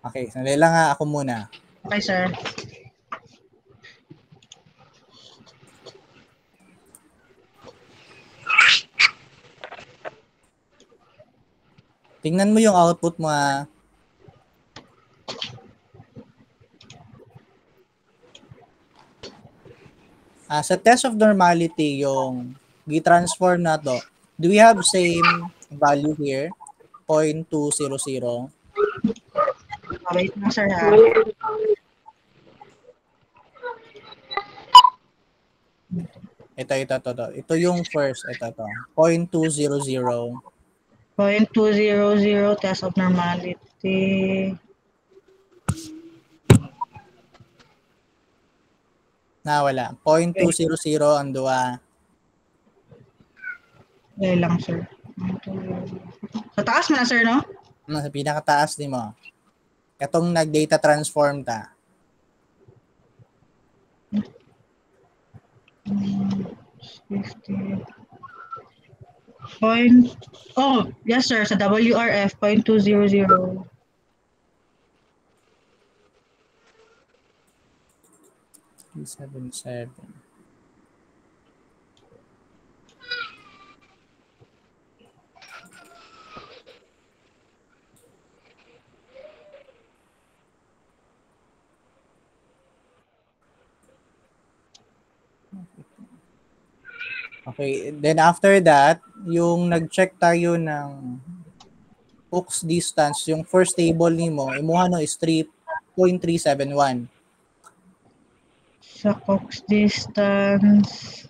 Okay, sandali lang nga ako muna. Okay, sir. Tingnan mo yung output mo ha. Sa test of normality, yung gi-transform na to, do we have same value here? 0.200. Wait lang, sir, ha? Ito yung first. Ito. 0.200. 0.200 test of normality. Wala. 0.200 ang duwa. Okay lang, sir. Sa taas mo na, sir, no? Sa pinakataas ni mo. Katong nag-data transform ta. Oh, yes, sir. Sa WRF, 0.200. 377. Okay, then after that, yung nag-check tayo ng Cox distance, yung first table nimo, imuha no is 3.371. Sa Cox distance,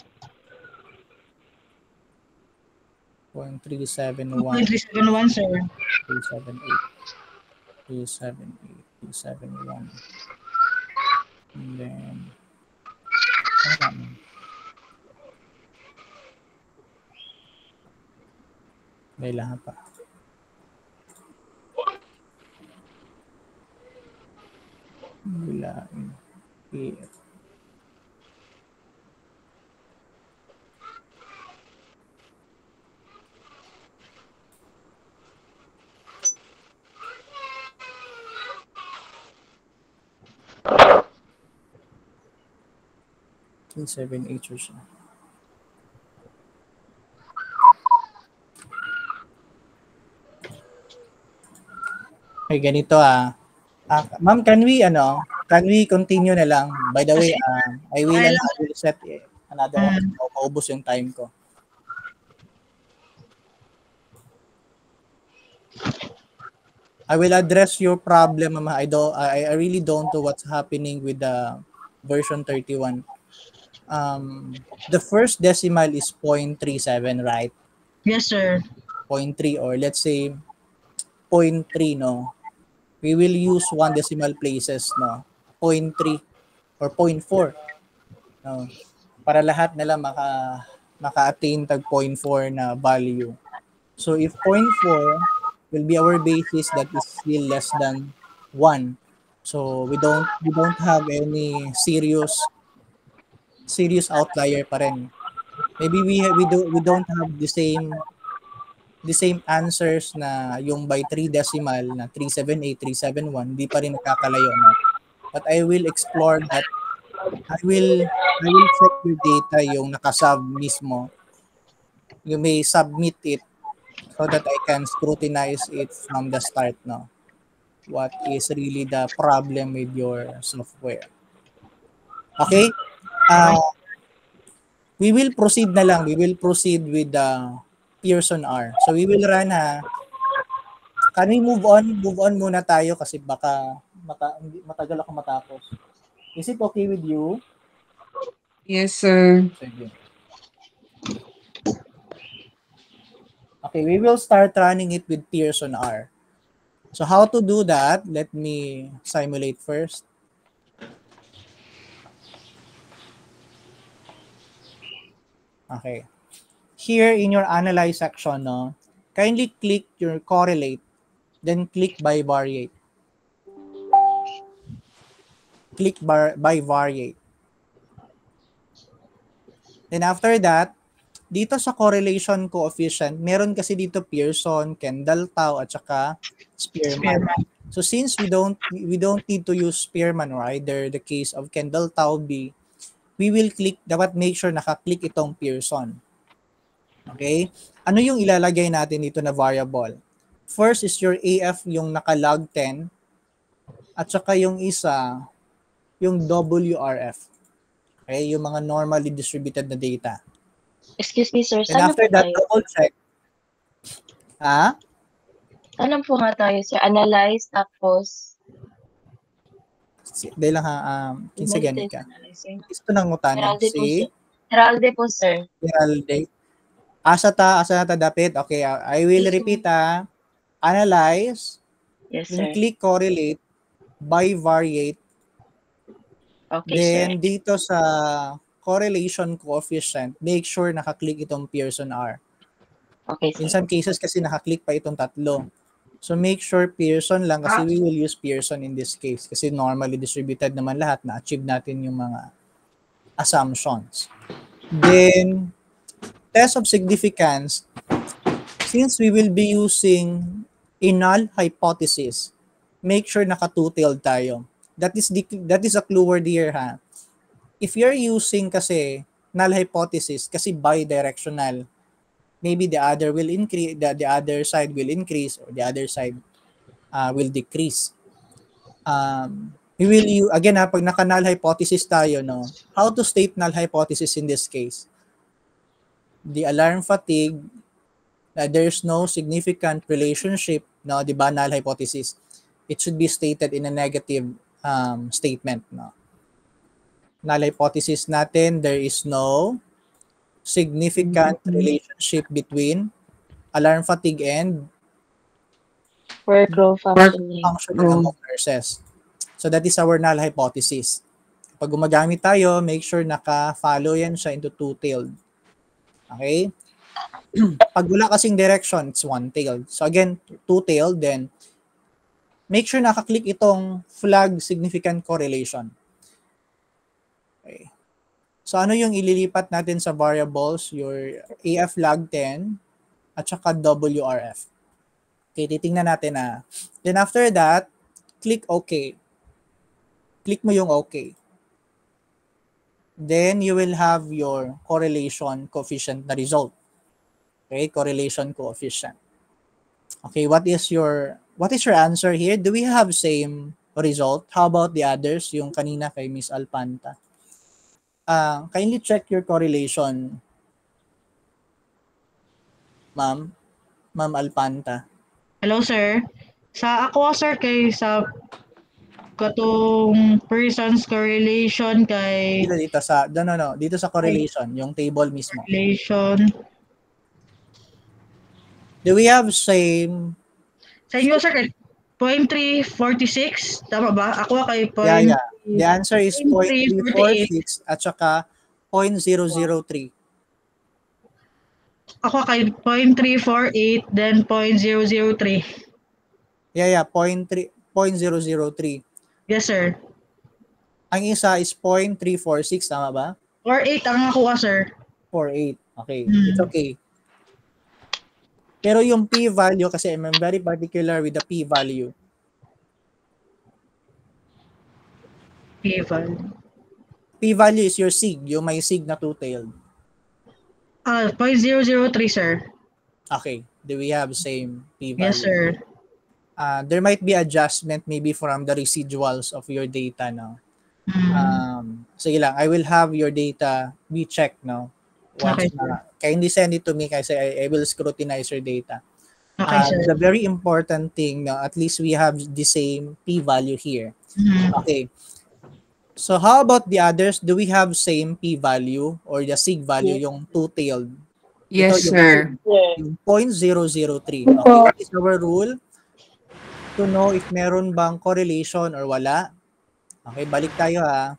0.371. 2.371, sir. 371. And then, kailangan pa. Bilain. Here. In 7H or so. Okay, ganito ma'am, can we continue na lang? By the way, I will set another one. Maubos yung time ko. I will address your problem, ma'am. I really don't know what's happening with the version 31. The first decimal is 0.37, right? Yes, sir. 0.3 or let's say 0.3, no? We will use one decimal places, no? 0.3 or 0.4, no? Para lahat nila maka-attain tag 0.4 na value. So if 0.4 will be our basis, that is still less than 1. So we don't have any serious outlier pa rin. Maybe we don't have the same answers na yung by 3 decimal na 378, 371, di pa rin nakakalayo, no? But I will explore that. I will check your data yung nakasub mismo. You may submit it so that I can scrutinize it from the start, no? What is really the problem with your software. Okay? We will proceed na lang. We will proceed with the Pearson R. So we will run Can we move on? Move on muna tayo kasi baka matagal ako matapos. Is it okay with you? Yes, sir. Sige. Okay, we will start running it with Pearson R. So how to do that? Let me simulate first. Okay. Here in your analyze section, no, kindly click your correlate, then click by variate. Click by variate. Then after that, dito sa correlation coefficient, meron kasi dito Pearson, Kendall-Tau, at saka Spearman. So since we don't need to use Spearman or either the case of Kendall-Taubes, we will click, dapat make sure naka-click itong Pearson. Okay? Ano yung ilalagay natin dito na variable? First is your AF, yung naka-log 10, at saka yung isa, yung WRF. Okay? Yung mga normally distributed na data. Excuse me, sir. And Saan after po that, tayo? double check. Ha? Saan po nga tayo, sir? Analyze, tapos... Dahil lang ha, kinsa gani ka. Gusto nang ngutanan Heralde po, si sir. Heralde po, sir. Heralde. Asa ta dapit. Okay, I will Yes, repeat ha. Analyze, Yes, then sir. click correlate, bivariate, Okay, then sir. dito sa correlation coefficient, make sure naka-click itong Pearson R. Okay, In sir. some cases kasi naka-click pa itong tatlo. So make sure Pearson lang kasi we will use Pearson in this case kasi normally distributed naman lahat, na-achieve natin yung mga assumptions. Then, test of significance, since we will be using a null hypothesis, make sure naka two-tailed tayo. That is a clue word here ha. If you're using kasi null hypothesis kasi bidirectional, maybe the other will increase, the other side will increase or the other side will decrease. We will use, again pag naka-null hypothesis tayo, no, how to state null hypothesis in this case? The alarm fatigue, there's no significant relationship, no, di ba, null hypothesis. It should be stated in a negative statement, no. Null hypothesis natin, there is no significant relationship between alarm fatigue and Workflow functioning. functioning among nurses. So that is our null hypothesis. Pag gumagamit tayo, make sure naka-follow yan siya into two-tailed. Okay? Pag wala kasing direction, it's one-tailed. So again, two-tailed, then make sure naka-click itong flag significant correlation. Okay. So ano yung ililipat natin sa variables? Your AF log 10 at saka WRF. Okay, titingnan natin na. Then after that, click OK. Click mo yung OK. Then you will have your correlation coefficient na result. Okay, correlation coefficient. Okay, what is your answer here? Do we have same result? How about the others? Yung kanina kay Miss Alpanta. Kindly check your correlation, Ma'am Alpanta. Hello, sir. Sa ako, sir, kay sa katong person's correlation kay Dito sa correlation, yung table mismo. correlation. Do we have same? Sa inyo, sir, kay 0.346. Tama ba? Ako kay Yeah. The answer is 0.348. 0.346 at saka 0.003. Ako kay 0.348, then 0.003. Yeah, 0.003. Yes, sir. Ang isa is 0.346, tama ba? Or 8 ang nakuha, sir. 48. Okay, it's okay. Pero yung p-value, kasi I'm very particular with the p-value. P-value. P-value is your sig, yung may sig na two-tailed. 0.003, sir. Okay, do we have same p-value? Yes, sir. There might be adjustment maybe from the residuals of your data now. Sige lang, I will have your data be checked now. Once Okay, sir. Kindly send it to me kasi I will scrutinize your data. Okay, sir. The very important thing now, at least we have the same p-value here. Okay. So how about the others? Do we have same p-value or the sig value, yung two-tailed? Yes, Ito, sir. yung 0.003. Okay, what is our rule? To know if meron bang correlation or wala. Okay, balik tayo ha.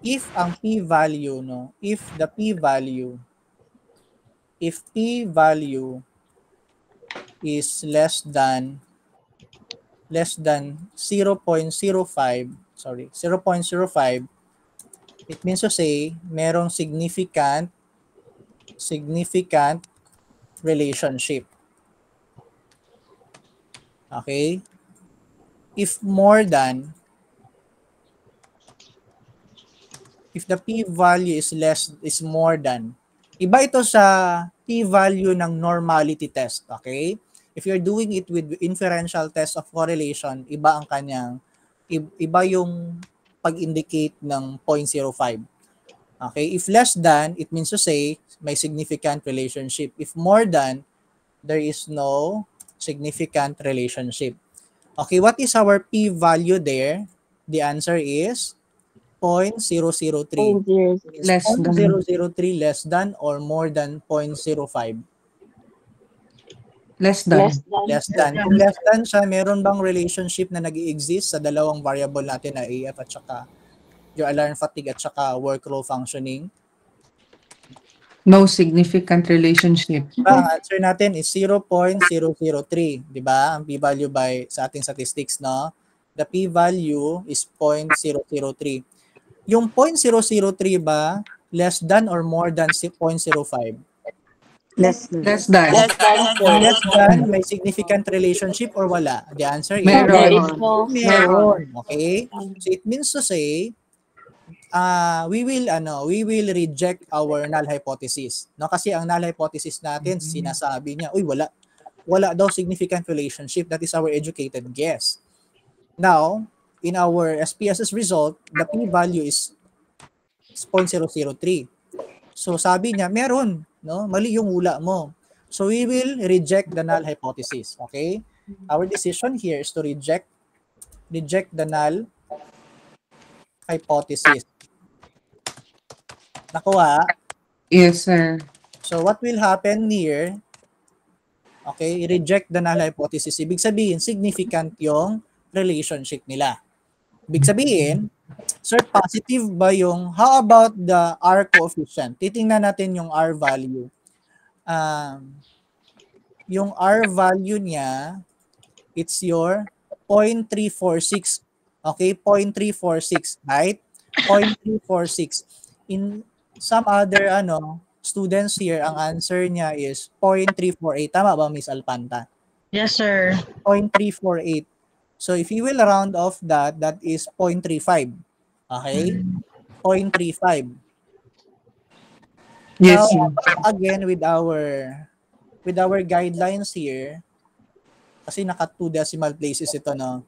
If ang p-value, no, if p-value is less than 0.05, 0.05, it means to say merong significant relationship. Okay? if more than, if the p-value is more than, iba ito sa p-value ng normality test, okay? If you're doing it with inferential test of correlation, iba ang kanyang, iba yung pag-indicate ng 0.05. Okay, if less than, it means to say may significant relationship. If more than, there is no significant relationship. Okay, what is our p-value there? The answer is 0.003. Is Less than. 0.003 less than or more than 0.05? Less than. Less than. Kung less than siya, meron bang relationship na nag-i-exist sa dalawang variable natin na AF at saka your alarm fatigue at saka work role functioning? No significant relationship. Ang answer natin is 0.003, di ba? Ang p-value by sa ating statistics, no? The p-value is 0.003. Yung 0.003 ba, less than or more than 0.05? Less than. Less than po. Less than, may significant relationship or wala? The answer is Meron. There is no. meron. Okay? So it means to say, we will reject our null hypothesis. No, kasi ang null hypothesis natin, sinasabi niya, wala daw significant relationship. That is our educated guess. Now, in our SPSS result, the p-value is 0.003. So sabi niya, meron, no? Mali yung hula mo. So we will reject the null hypothesis, okay? Our decision here is to reject the null hypothesis. Nakuha? Yes, sir. So what will happen here? Okay, reject the null hypothesis. Ibig sabihin, significant yung relationship nila. Ibig sabihin, sir, positive ba yung, how about the R coefficient? Titingnan natin yung R value. Yung R value niya, it's your 0.346. Okay, 0.346, right? 0.346. In some other students here, ang answer niya is 0.348. Tama ba, Miss Alpanta? Yes, sir. 0.348. So if you will round off that, that is 0.35. Okay? 0.35. Yes, Now, sir. again, with our guidelines here, kasi naka 2 decimal places ito, no?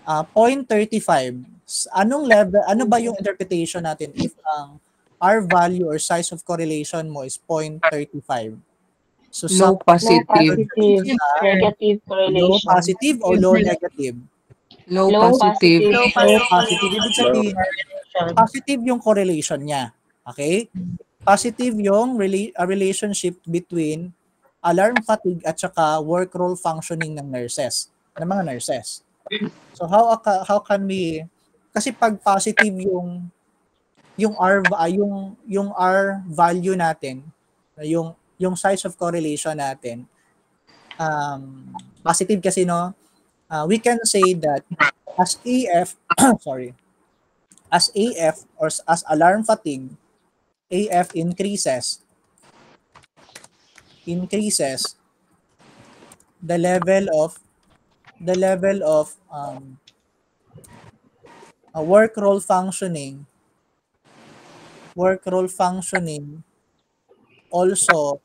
0.35. Anong level, ano ba yung interpretation natin if ang R value or size of correlation mo is 0.35? So Low positive. Negative correlation. Low positive o low negative? Low Low positive. positive. Low positive. Ibig sabihin, positive yung correlation niya. Okay? Positive yung relationship between alarm fatigue at saka work role functioning ng nurses, ng mga nurses. So how can we, kasi pag positive yung R value natin, yung size of correlation natin, positive kasi, no, we can say that as AF as AF or as alarm fatigue, AF increases the level of work role functioning also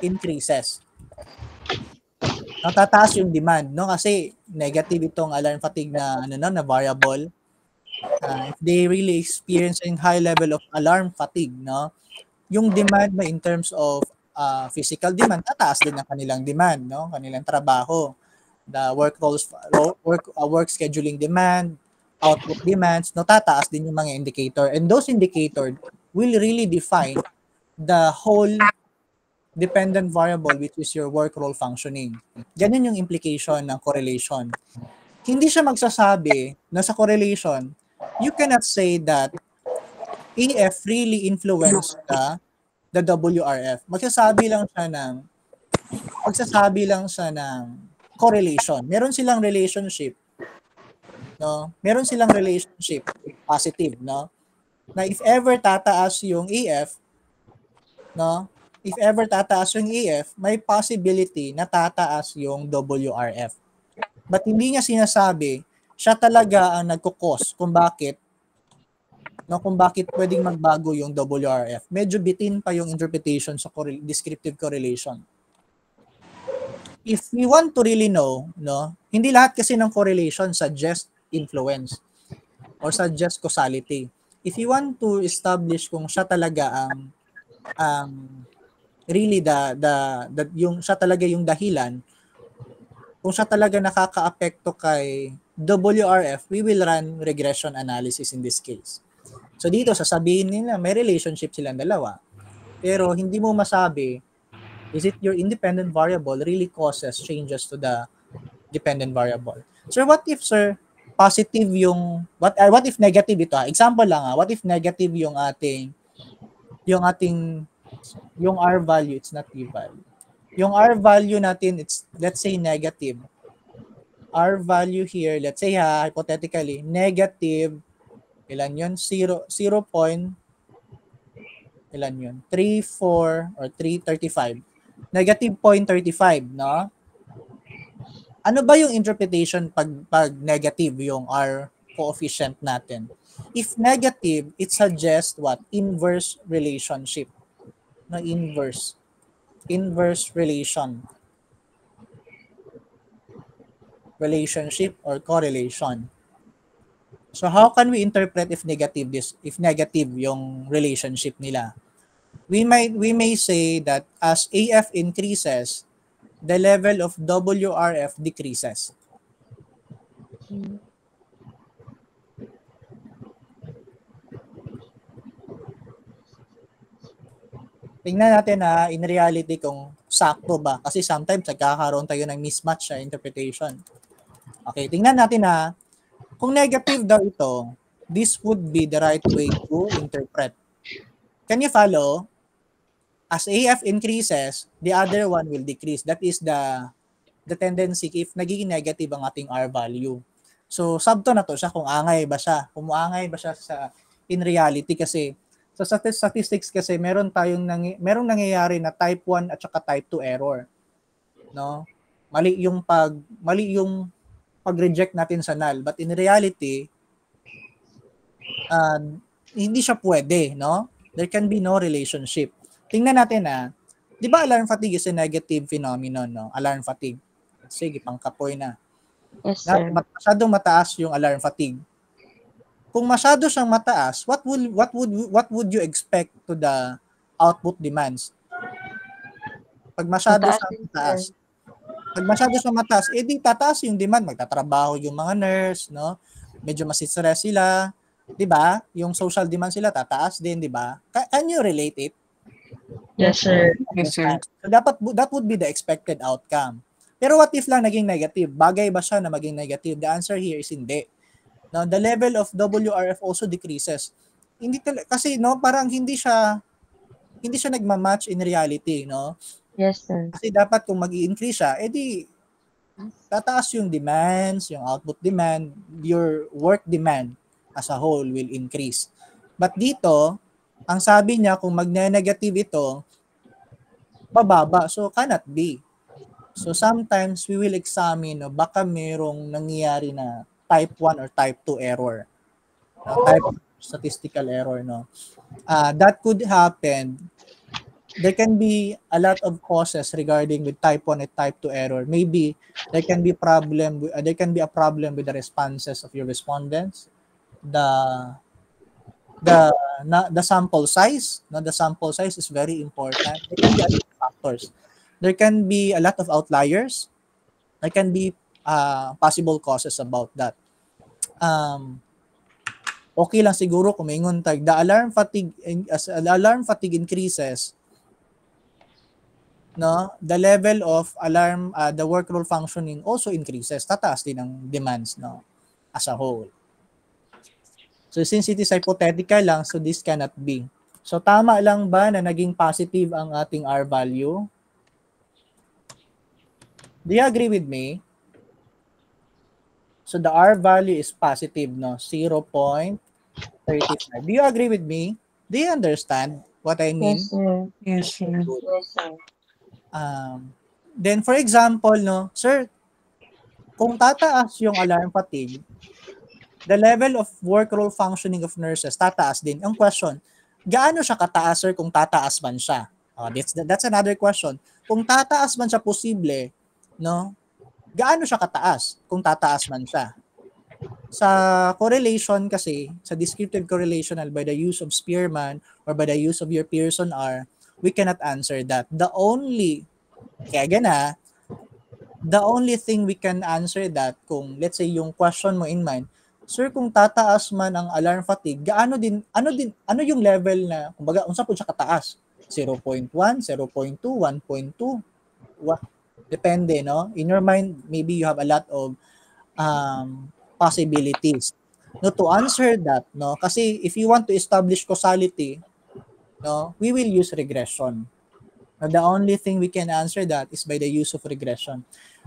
increases. Natataas yung demand, no? Kasi negative itong alarm fatigue na na variable. If they really experiencing high level of alarm fatigue, no? Yung demand mo in terms of physical demand, tataas din ang kanilang demand, no? Kanilang trabaho. The work scheduling demand, output demands, no, tataas din yung mga indicator. And those indicators will really define the whole dependent variable which is your work role functioning. Ganyan yung implication ng correlation. Hindi siya magsasabi na sa correlation, you cannot say that AF really influenced the WRF. Magsasabi lang siya ng correlation. Meron silang relationship, no? Meron silang relationship positive, no? Na if ever tataas yung AF, no? If ever tataas yung AF, may possibility na tataas yung WRF. But hindi niya sinasabi siya talaga ang nagko-cause kung bakit pwedeng magbago yung WRF. Medyo bitin pa yung interpretation sa descriptive correlation. If we want to really know, no, hindi lahat kasi ng correlation suggest influence or suggest causality. If you want to establish kung siya talaga ang really yung siya talaga yung dahilan, kung siya talaga nakaka-apekto kay WRF, we will run regression analysis in this case. So dito sasabihin nila may relationship silang dalawa. Pero hindi mo masabi, is it your independent variable really causes changes to the dependent variable? Sir, what if, sir, positive yung, what if negative ito? Example lang, what if negative yung R value, it's not P value. Yung R value natin, it's, let's say, negative. R value here, let's say, hypothetically, negative, ilan yun? 0 point, ilan yun? 3.4 or 3.35. Negative 0.35, no? Ano ba yung interpretation pag negative yung R coefficient natin? If negative, it suggests what? Inverse relationship. No, inverse relationship or correlation. So how can we interpret if negative yung relationship nila? We may say that as AF increases, the level of WRF decreases. Tingnan natin in reality kung sakto ba. Kasi sometimes nagkakaroon tayo ng mismatch sa interpretation. Okay, tingnan natin kung negative daw ito, this would be the right way to interpret. Can you follow? As AF increases, the other one will decrease. That is the tendency if nagiging negative ang ating R value. So, sabto na to siya kung angay ba siya. Kumuangay ba siya in reality kasi sa statistics kasi merong nangyayari na type 1 at saka type 2 error. No? Mali yung pag-reject natin sa null. But in reality, hindi siya pwede, no? There can be no relationship. Tingnan natin di ba alarm fatigue is a negative phenomenon, no? Alarm fatigue. Sige, pangkapoy na. Yes, sir. Masyadong mataas yung alarm fatigue. Kung masyado siyang mataas, what would you expect to the output demands? Pag masyado siyang mataas. Pag masyado siyang mataas, di tataas yung demand, magtatrabaho yung mga nurse, no? Medyo masistress sila, 'di ba? Yung social demand sila tataas din, 'di ba? Can you relate it? Yes, sir. Yes, sir. So that would be the expected outcome. Pero what if lang naging negative? Bagay ba siya na maging negative? The answer here is hindi. Now, the level of WRF also decreases. Kasi parang hindi siya nagma-match in reality, no? Yes, sir. Kasi dapat kung mag-i-increase siya, tataas yung demands, yung output demand, your work demand as a whole will increase. But dito, ang sabi niya kung magne-negative ito, bababa. So, cannot be. So, sometimes we will examine, baka merong nangyayari na type 1 or type 2 error. Type statistical error, no? That could happen. There can be a lot of causes regarding with type 1 and type 2 error. Maybe there can be a problem with the responses of your respondents. The sample size, the sample size is very important. There can be other factors. There can be a lot of outliers. There can be possible causes about that. Okay lang siguro kung maingon tag the alarm fatigue increases, no, the level of alarm the work rule functioning also increases, tataas din ang demands, no, as a whole. So since it is hypothetical lang, so this cannot be. So tama lang ba na naging positive ang ating R value? Do you agree with me? So the R value is positive, no? 0.35. Do you agree with me? Do you understand what I mean? Yes, sir. Yes, sir. Yes, sir. Then for example, no, sir, kung tataas yung alarm fatigue, the level of work role functioning of nurses tataas din. Ang question, gaano siya kataas, sir, kung tataas man siya? That's another question. Kung tataas man siya posible, no? Gaano siya kataas kung tataas man siya? Sa correlation kasi, sa descriptive correlational by the use of Spearman or by the use of your Pearson R, we cannot answer that. The only thing we can answer that kung let's say yung question mo in mind, sir, kung tataas man ang alarm fatigue, ano yung level na, kumbaga, unsa po siya kataas? 0.1, 0.2, 1.2, depende, no? In your mind, maybe you have a lot of possibilities. No, to answer that, no, kasi if you want to establish causality, no, we will use regression. Now, the only thing we can answer that is by the use of regression.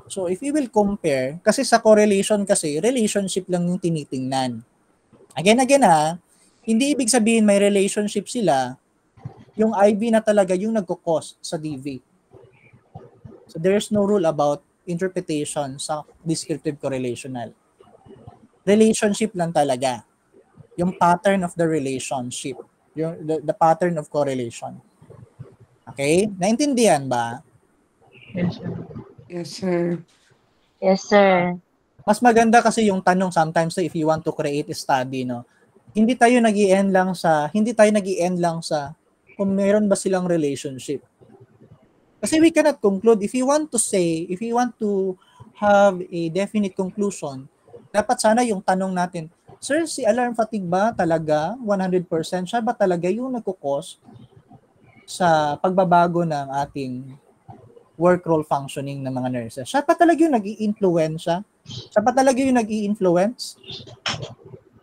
So, if we will compare, kasi sa correlation kasi, relationship lang yung tinitingnan. Again, hindi ibig sabihin may relationship sila, yung IV na talaga yung nagko-cause sa DV. So, there's no rule about interpretation sa descriptive correlational. Relationship lang talaga. Yung pattern of the relationship. Yung, the pattern of correlation. Okay? Naintindihan ba? Yes, sir. Yes, sir. Yes, sir. Mas maganda kasi yung tanong sometimes if you want to create a study, no? Hindi tayo nag-i-end lang sa kung meron ba silang relationship. Kasi we cannot conclude. If you want to have a definite conclusion, dapat sana yung tanong natin, sir, si alarm fatigue ba talaga 100%? Siya ba talaga yung nagkukos sa pagbabago ng ating work role functioning ng mga nurses? Siya pa talaga yung nag-i-influence? Siya pa talaga yung nag-i-influence?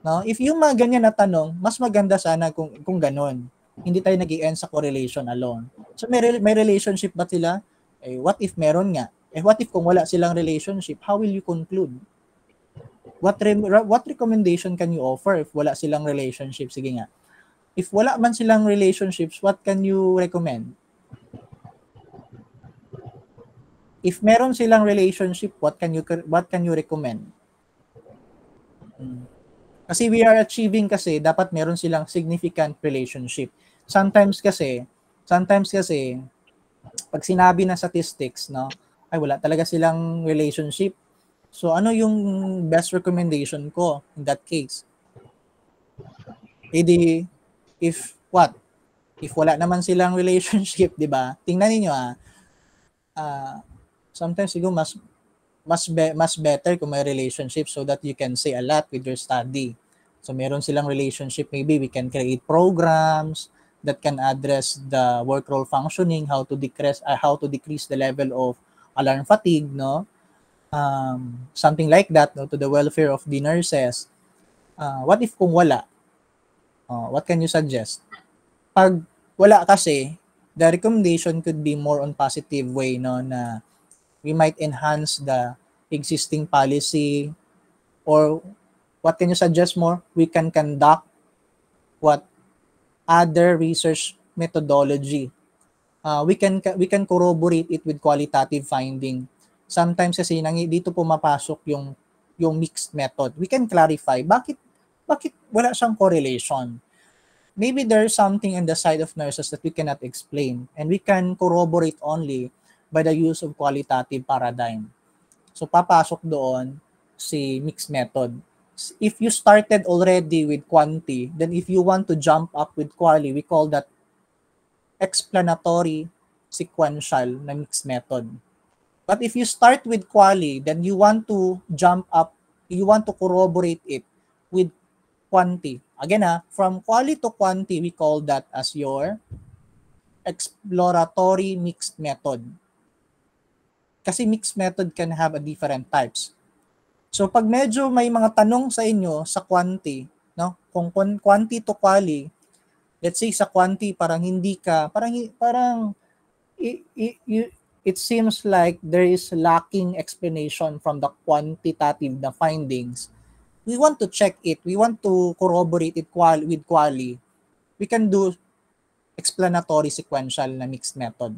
No? If yung mga ganyan na tanong, mas maganda sana kung ganun. Hindi tayo nag-i-end sa correlation alone. So may relationship ba sila? What if meron nga? What if kung wala silang relationship, how will you conclude? What recommendation can you offer if wala silang relationship? Sige nga. If wala man silang relationships, what can you recommend? If meron silang relationship, what can you recommend? Kasi we are achieving kasi dapat meron silang significant relationship. Sometimes kasi pag sinabi na statistics, no, ay wala talaga silang relationship. So, ano yung best recommendation ko in that case? If wala naman silang relationship, di ba? Tingnan niyo sometimes siguro mas better kung may relationship so that you can say a lot with your study. So, meron silang relationship, maybe we can create programs that can address the work role functioning, how to decrease the level of alarm fatigue, no? Something like that, no, to the welfare of the nurses. What if kung wala? What can you suggest? Pag wala kasi, the recommendation could be more on positive way, no, na we might enhance the existing policy, or what can you suggest more? We can conduct other research methodology. We can corroborate it with qualitative finding. Sometimes kasi dito pumapasok yung mixed method. We can clarify bakit wala siyang correlation. Maybe there's something in the side of nurses that we cannot explain, and we can corroborate only by the use of qualitative paradigm. So papasok doon si mixed method. If you started already with quanti, then if you want to jump up with quali, we call that explanatory sequential na mixed method. But if you start with quali, then you want to jump up, you want to corroborate it with quanti. Again, from quali to quanti, we call that as your exploratory mixed method. Kasi mixed method can have a different types. So pag medyo may mga tanong sa inyo sa quanti, no? Kung quanti to quali, let's say sa quanti parang it seems like there is lacking explanation from the quantitative na findings. We want to check it. We want to corroborate it with quali. We can do explanatory sequential na mixed method,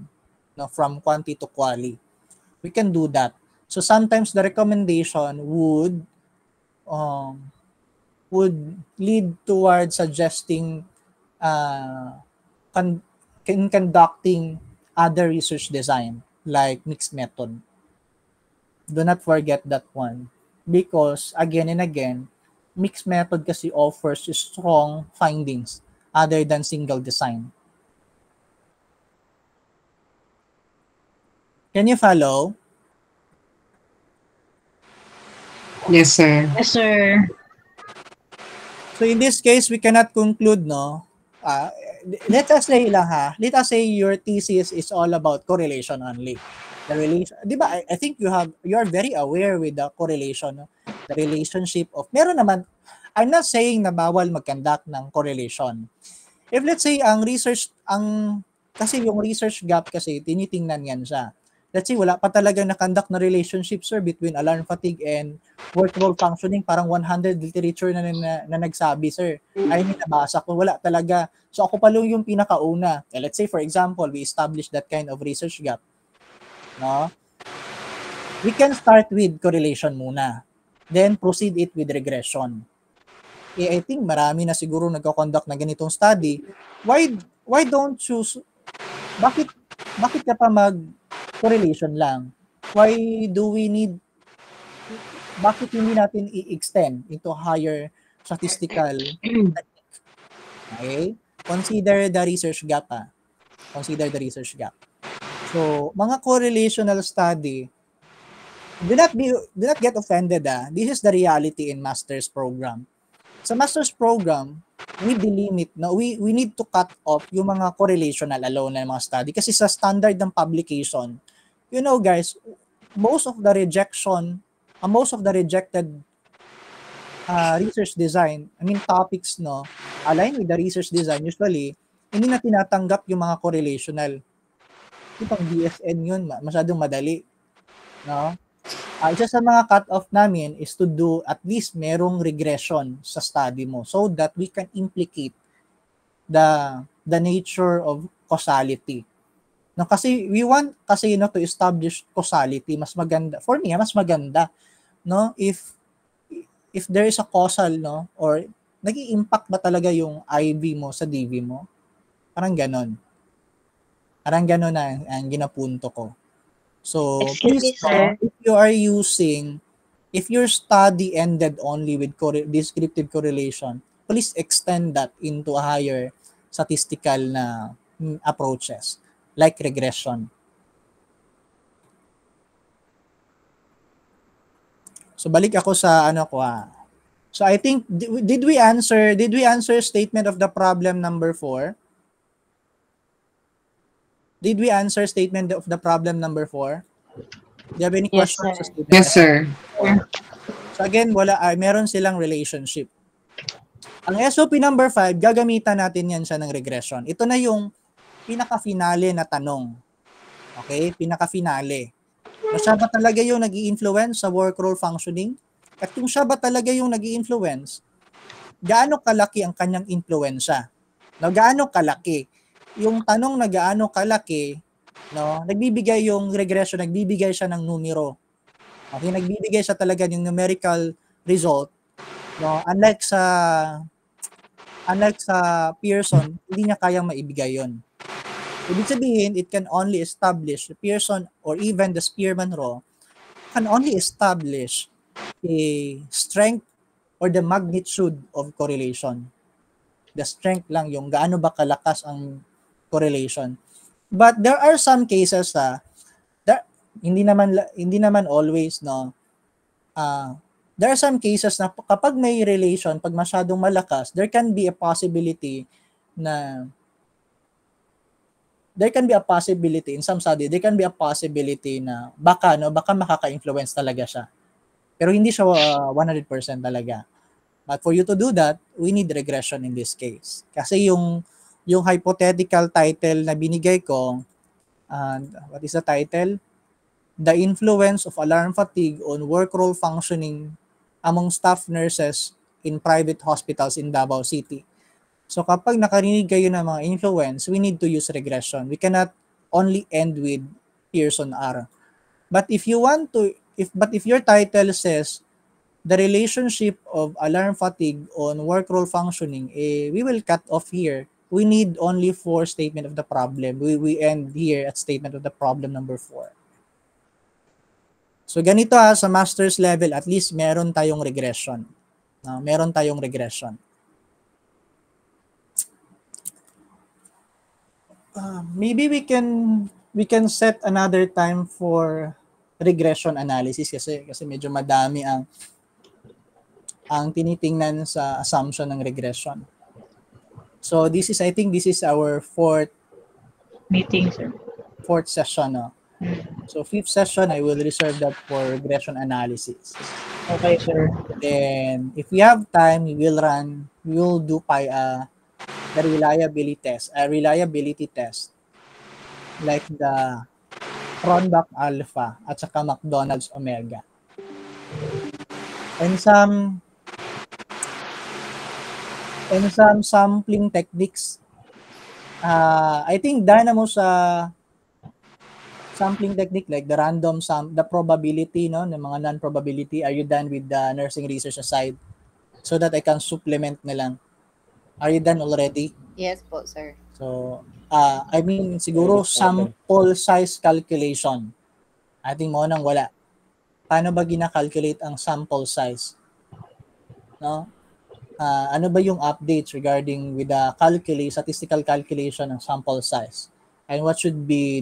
no, from quanti to quali. We can do that. So sometimes the recommendation would would lead towards suggesting in conducting other research design like mixed method. Do not forget that one. Because again and again, mixed method kasi offers strong findings other than single design. Can you follow? Yes, sir. Yes, sir. So in this case, we cannot conclude, no? Let us say lang ha, let us say your thesis is all about correlation only. The relation, di ba? I think you are very aware with the correlation, no? The relationship of, meron naman, I'm not saying na bawal mag-conduct ng correlation. If let's say kasi yung research gap kasi, tinitingnan yan siya. Let's say, wala pa talaga na-conduct na relationship, sir, between alarm fatigue and work role functioning. Parang 100 literature na nagsabi, sir. Ay, may nabasa ko. Wala talaga. So, ako pa lang yung pinakauna. Let's say, for example, we establish that kind of research gap. No? We can start with correlation muna. Then, proceed it with regression. I think marami na siguro nagko-conduct na ganitong study. Why don't choose, bakit ka pa correlation lang? Why do we need, bakit hindi natin i-extend into higher statistical technique? Okay? Consider the research gap. Consider the research gap. So, mga correlational study, do not get offended. This is the reality in master's program. Sa master's program, we delimit, no, we need to cut off yung mga correlational alone na mga study kasi sa standard ng publication, you know guys, most of the rejected research design, topics, no, align with the research design, usually, hindi na tinatanggap yung mga correlational. Yung pang DSN yun, masyadong madali. No? Isa sa mga cut-off namin is to do at least merong regression sa study mo so that we can implicate the nature of causality. No, kasi we want kasi to establish causality, mas maganda. For me, mas maganda, no, if there is a causal, no, or nag-i-impact ba talaga yung IV mo sa DV mo? Parang ganon. Parang ganon na ang ginapunto ko. So, Excuse me, sir. if your study ended only with descriptive correlation, please extend that into a higher statistical na approaches, like regression. So, balik ako sa So, I think, did we answer statement of the problem number 4? Did we answer statement of the problem number 4? Do you have any Yes, questions? sir. Sa statement Yes, sir. So again, meron silang relationship. Ang SOP number 5, gagamitan natin yan siya ng regression. Ito na yung pinaka-finale na tanong. Okay? Pinaka-finale. Siya ba talaga yung nag-i-influence sa work role functioning? At kung siya ba talaga yung nag-i-influence, gaano kalaki ang kanyang influensya? No, gaano kalaki? Yung tanong na gaano kalaki, no, nagbibigay yung regression, nagbibigay siya ng numero. Okay, nagbibigay siya talaga ng numerical result, no, unlike sa Pearson, hindi niya kayang maibigay yon. Ibig sabihin, it can only establish, Pearson or even the Spearman Law can only establish a strength or the magnitude of correlation. The strength lang, yung gaano ba kalakas ang correlation. But there are some cases hindi naman always, no. There are some cases na kapag may relation, pag masyadong malakas, there can be a possibility in some study, there can be a possibility na baka makaka-influence talaga siya. Pero hindi siya 100% talaga. But for you to do that, we need regression in this case. Kasi yung hypothetical title na binigay ko, what is the title? The influence of alarm fatigue on work role functioning among staff nurses in private hospitals in Davao City. So kapag nakarinig kayo ng mga influence, we need to use regression. We cannot only end with Pearson R. But if your title says the relationship of alarm fatigue on work role functioning, we will cut off here. We need only 4 statement of the problem. We end here at statement of the problem number 4. So ganito sa master's level, at least meron tayong regression. Meron tayong regression. Maybe we can set another time for regression analysis kasi medyo madami ang tinitingnan sa assumption ng regression. So I think this is our fourth Meeting, sir. Fourth session. So fifth session, I will reserve that for regression analysis. Okay, sir. Then if we have time, we will do the reliability test like the Cronbach alpha at saka McDonald's omega. And some sampling techniques. I think dahil mo sa sampling technique like the the probability ng mga non-probability. Are you done with the nursing research aside so that I can supplement na lang? Are you done already? Yes po, sir. So, I mean, siguro sample size calculation. I think mo nang wala. Paano ba gina-calculate ang sample size? No? Ano ba yung updates regarding with the statistical calculation ng sample size? And what should be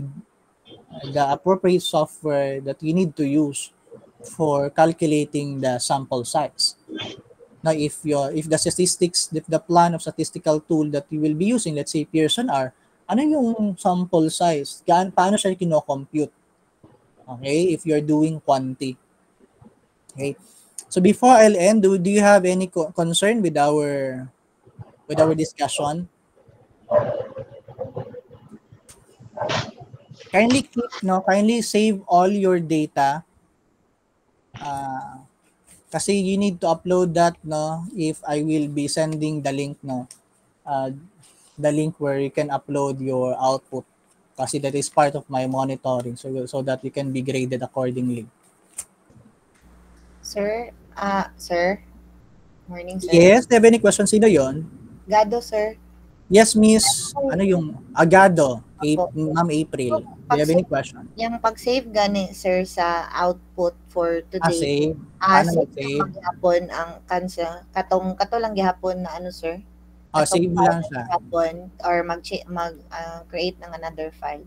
the appropriate software that you need to use for calculating the sample size? Now, if the plan of statistical tool that you will be using, let's say Pearson R, ano yung sample size? Paano siya kino-compute? Okay, if you're doing quanti. Okay. So before I'll end, do you have any concern with our discussion? Kindly save all your data. Kasi you need to upload that if I will be sending the link the link where you can upload your output kasi that is part of my monitoring so that you can be graded accordingly. Sir, sir. Morning, sir. Yes, do you have any questions? Sino yon? Gado, sir. Yes, miss. Ano yung Agado? Ma'am April. Do you have any question? Yung pag-save gani, sir, sa output for today. Save? Paano save gihapon ang kato lang gihapon na sir? Save mo lang siya. Gihapon or create ng another file.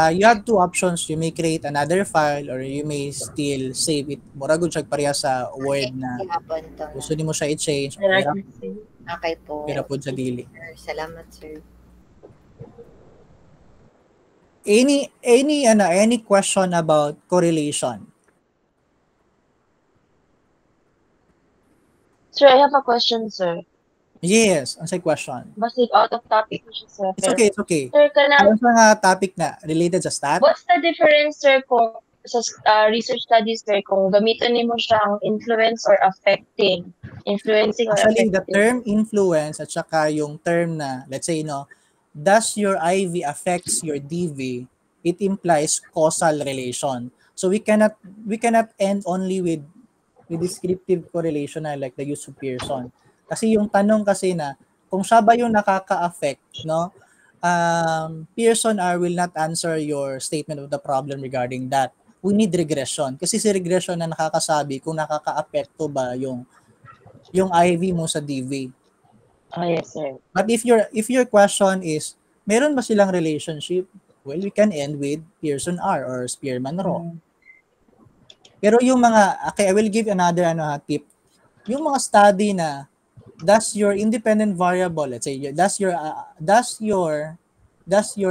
You have 2 options. You may create another file or you may still save it. Mura gud siya pareha sa Word na gusto nimo siya i-change. Okay po. Pero po sa dili. Salamat, sir. Any question about correlation? Sir, I have a question, sir. Yes, ang say question. Basta out of topic siya, sir. It's okay. Sir, Ano sa topic na related sa stat? What's the difference, sir, kung sa research studies, sir, kung gamitin mo siyang influencing or affecting? Actually, the term influence at saka yung term na, let's say, does your IV affects your DV, it implies causal relation. So we cannot end only with descriptive correlation like the use of Pearson. Kasi yung tanong kasi na kung siya ba yung nakaka-affect, Pearson R will not answer your statement of the problem regarding that. We need regression. Kasi si regression na nakakasabi kung nakaka-apekto ba yung IV mo sa DV. Oh, yes, sir. But if your question is, meron ba silang relationship? Well, we can end with Pearson R or Spearman-Rho. Pero yung okay, I will give another tip. Yung mga study na does your independent variable, let's say, does your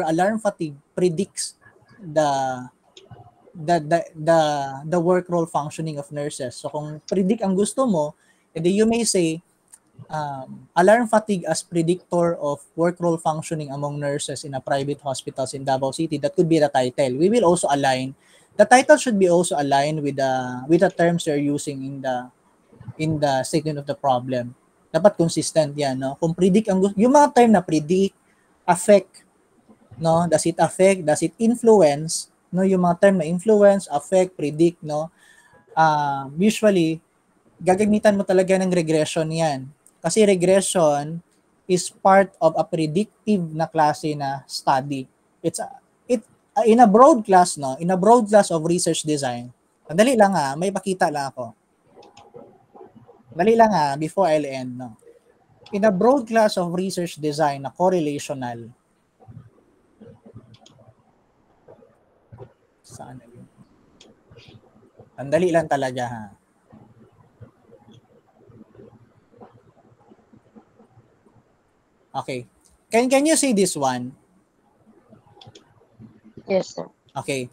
alarm fatigue predicts the work role functioning of nurses. So kung predict ang gusto mo, edi you may say alarm fatigue as predictor of work role functioning among nurses in a private hospitals in Davao City. That could be the title. We will also align. The title should be also aligned with the terms you're using in the statement of the problem. Dapat consistent yan, Kung predict yung mga term na predict, affect, does it affect, does it influence, yung mga term na influence, affect, predict, usually gagamitan mo talaga ng regression yan. Kasi regression is part of a predictive na klase na study. In a broad class, no? In a broad class of research design. Dali lang may pakita lang ako. Dali lang before I'll end, no? In a broad class of research design na correlational. Saan na yun? Sandali lang talaga, Okay. Can you see this one? Yes, sir. Okay.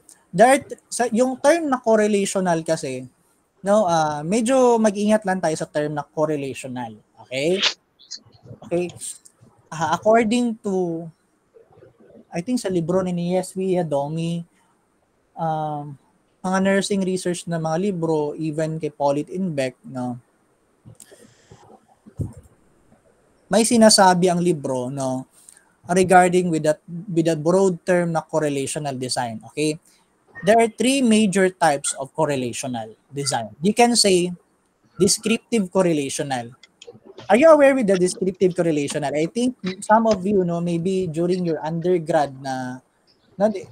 Yung term na correlational kasi, no, medyo mag-ingat lang tayo sa term na correlational. Okay? Okay. According to, I think sa libro ni Yeswi Yadomi, mga nursing research na mga libro, even kay Paulit Inbeck, no, may sinasabi ang libro, no, regarding with that broad term na correlational design. Okay? There are 3 major types of correlational design. You can say descriptive correlational. Are you aware with the descriptive correlational? I think some of you, no, maybe during your undergrad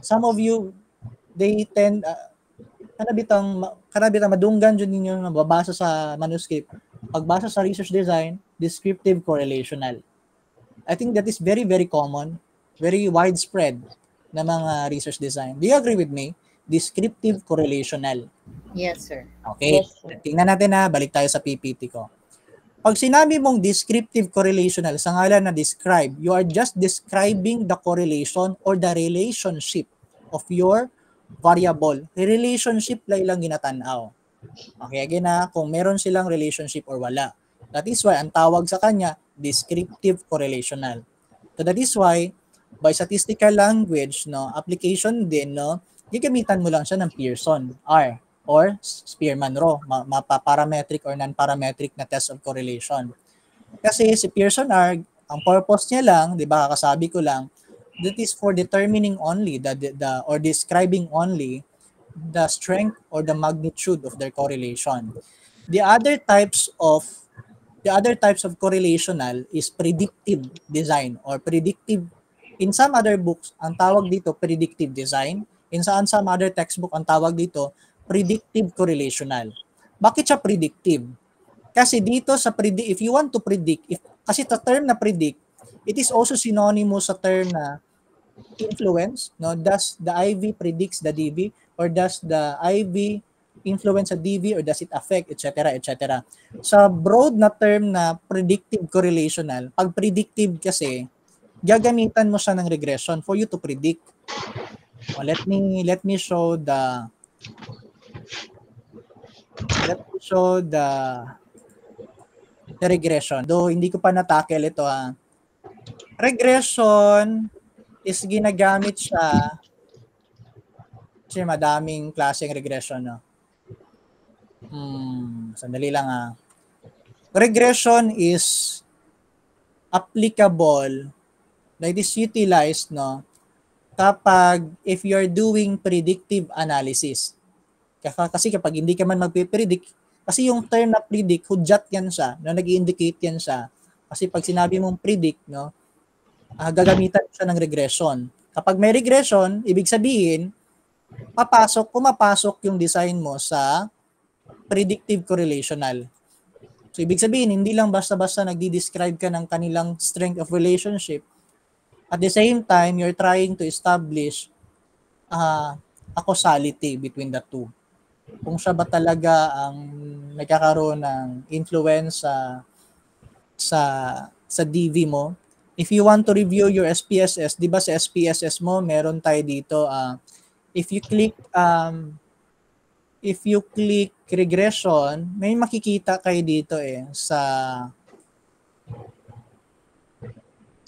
some of you, they tend, kanabitang madunggan dyan ninyo na babasa sa manuscript. Pagbasa sa research design, descriptive correlational. I think that is very, very common, very widespread na mga research design. Do you agree with me? Descriptive correlational. Yes, sir. Okay. Yes, sir. Tingnan natin balik tayo sa PPT ko. Pag sinabi mong descriptive correlational, sa ngalan na describe, you are just describing the correlation or the relationship of your variable. Relationship lang ginatanaw. Okay, again kung meron silang relationship or wala. That is why ang tawag sa kanya descriptive correlational. So that is why by statistical language, no, application din, no, gagamitan mo lang siya ng Pearson R or Spearman-Rho, parametric or non-parametric na test of correlation. Kasi si Pearson R, ang purpose niya lang, 'di ba, kakasabi ko lang, that is for determining only or describing only the strength or the magnitude of their correlation. The other types of correlational is predictive design or predictive. In some other books, ang tawag dito predictive design. In some other textbook, ang tawag dito predictive correlational. Bakit siya predictive? Kasi dito sa if you want to predict, kasi the term na predict, it is also synonymous sa term na influence, no? Does the IV predicts the DV, or does the IV influence a DV, or does it affect, etc., etc. Sa broad na term na predictive correlational, pag predictive kasi, gagamitan mo siya ng regression for you to predict. Let me show the regression. Though hindi ko pa na-tackle ito Regression is ginagamit siya kasi madaming klaseng regression, no? Sandali lang Regression is applicable, that is utilized, no, kapag if you're doing predictive analysis. Kasi kapag hindi ka man magpipredict, kasi yung term na predict, hudyat yan siya, no, nag-i-indicate yan siya. Kasi pag sinabi mong predict, no, gagamitan siya ng regression. Kapag may regression, ibig sabihin, pumapasok yung design mo sa predictive correlational. So, ibig sabihin, hindi lang basta-basta nagdi-describe ka ng kanilang strength of relationship. At the same time, you're trying to establish a causality between the two. Kung siya ba talaga ang nagkakaroon ng influence sa DV mo. If you want to review your SPSS, di ba sa SPSS mo, meron tayo dito, if you click regression, may makikita kayo dito sa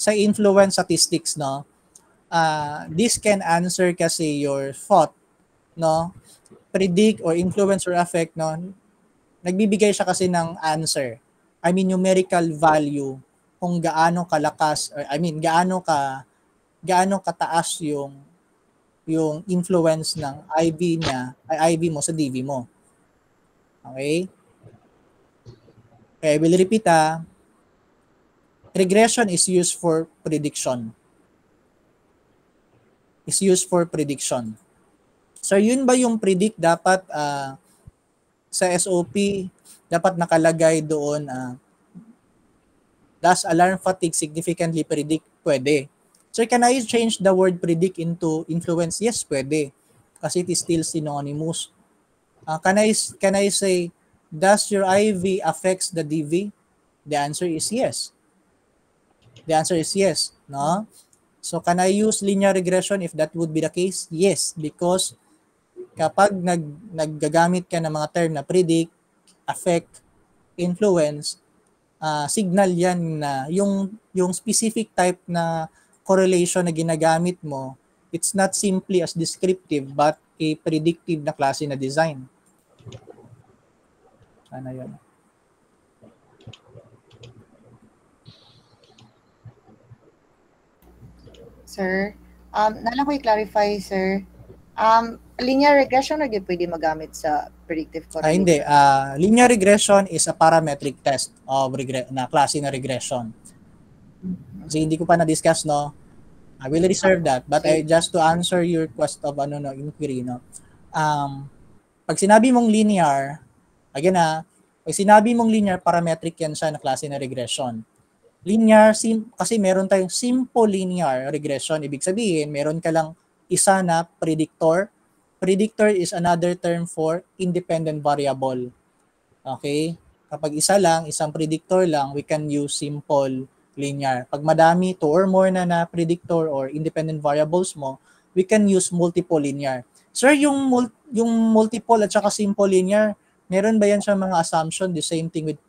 influence statistics, no? This can answer kasi your thought, no? Predict or influence or affect, no? Nagbibigay siya kasi ng answer. I mean, numerical value kung gaano kalakas, or gaano kataas yung influence ng IV mo sa DV mo. Okay? Okay, I will repeat. Regression is used for prediction. Is used for prediction. So yun ba yung predict dapat sa SOP dapat nakalagay doon does alarm fatigue significantly predict? Pwede. So can I change the word predict into influence? Yes, pwede. Kasi it is still synonymous. Can I say does your IV affects the DV? The answer is yes. The answer is yes, no? So can I use linear regression if that would be the case? Yes, because kapag naggagamit ka ng mga term na predict, affect, influence, signal yan na yung specific type na correlation na ginagamit mo, it's not simply as descriptive but a predictive na klase na design. Sana yun. Sir, nalang ko i-clarify, sir. Linear regression na di pwede magamit sa predictive correlation? Hindi. Linear regression is a parametric test of na klase na regression. Kasi hindi ko pa na-discuss, no? I will reserve that. But just to answer your question of inquiry, no? Pag sinabi mong linear, again pag sinabi mong linear, parametric yan siya na klase na regression. Linear, kasi meron tayong simple linear regression. Ibig sabihin, meron ka lang isa na predictor. Predictor is another term for independent variable. Okay? Kapag isa lang, isang predictor lang, we can use simple linear. Pag madami, 2 or more na predictor or independent variables mo, we can use multiple linear. Sir, yung multiple at saka simple linear, meron ba yan siya mga assumption? The same thing with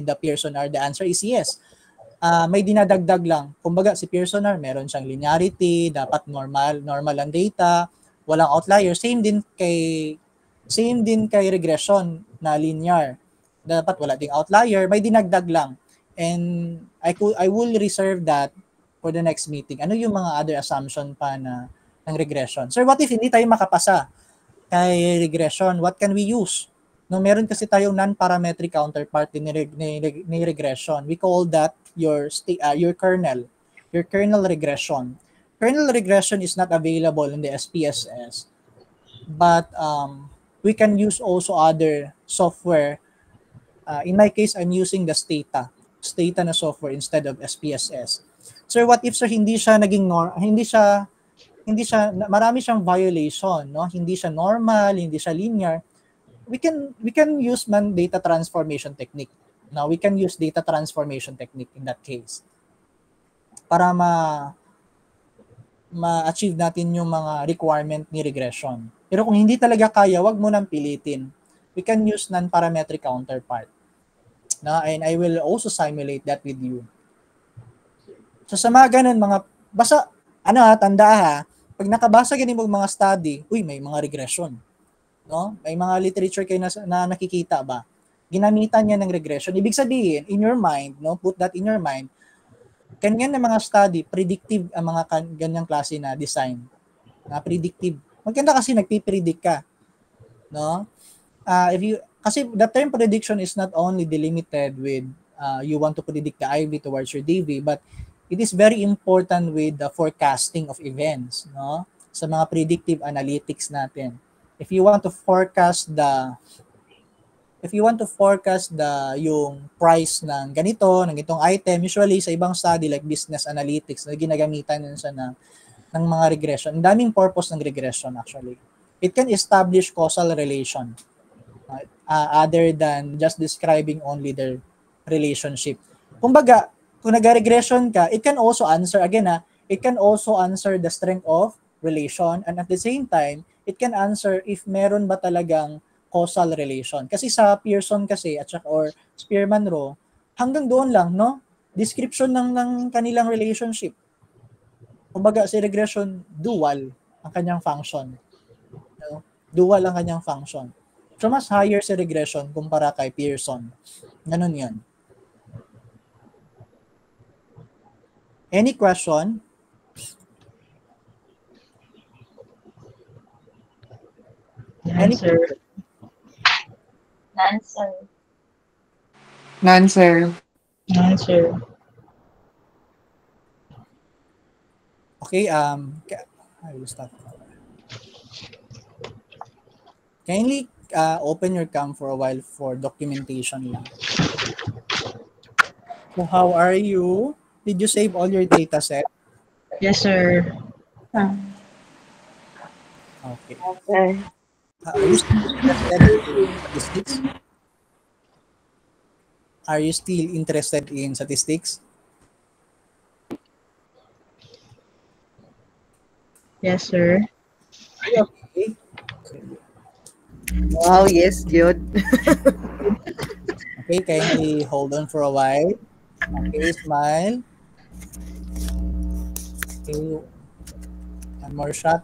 the Pearson R? The answer is yes. May dinadagdag lang. Kumbaga, si Pearson R, meron siyang linearity, dapat normal ang data, walang outlier. Same din kay regression na linear. Dapat wala ding outlier, may dinagdag lang. And I will reserve that for the next meeting. Ano yung mga other assumption pa ng regression? Sir, what if hindi tayo makapasa kay regression? What can we use? No, meron kasi tayong non-parametric counterpart ni regression. We call that your kernel regression. Kernel regression is not available in the SPSS, but we can use also other software. In my case, I'm using the Stata na software instead of SPSS. So what if hindi siya marami siyang violation, no? Hindi siya normal, hindi siya linear. We can use data transformation technique. Now, we can use data transformation technique in that case para ma-achieve natin yung mga requirement ni regression. Pero kung hindi talaga kaya, wag mo nang pilitin. We can use non-parametric counterpart. And I will also simulate that with you. So sa mga ganun, tanda pag nakabasa ganun yung mga study, may mga regression. No? May mga literature kayo na nakikita ba? Ginamitan niya ng regression. Ibig sabihin, in your mind, no, put that in your mind, ganyan na mga study, predictive ang mga ganyang klase na design. Predictive. Maganda kasi nagpipredict ka. No? Kasi the term prediction is not only delimited with you want to predict the IV towards your DV, but it is very important with the forecasting of events, no? Sa mga predictive analytics natin. If you want to forecast yung price ng ganitong item, usually sa ibang study like business analytics, na ginagamitan yun siya ng mga regression. Ang daming purpose ng regression actually. It can establish causal relation other than just describing only their relationship. Kumbaga, kung nag-regression ka, it can also answer the strength of relation, and at the same time, it can answer if meron ba talagang causal relation. Kasi sa Pearson kasi or Spearman-Rowe, hanggang doon lang, no? Description ng kanilang relationship. Kumbaga, si regression, dual ang kanyang function. No? Dual ang kanyang function. So, mas higher si regression kumpara kay Pearson. Ganun yun. Any question? Answer. None, sir. None, sir. Okay, I will stop. Kindly open your cam for a while for documentation lang. So how are you? Did you save all your data set? Yes, sir. Okay. Okay. Are you still interested in statistics? Are you still interested in statistics? Yes, sir. Okay. Wow, yes, good. Okay, kindly hold on for a while. Okay, smile. Okay, one more shot.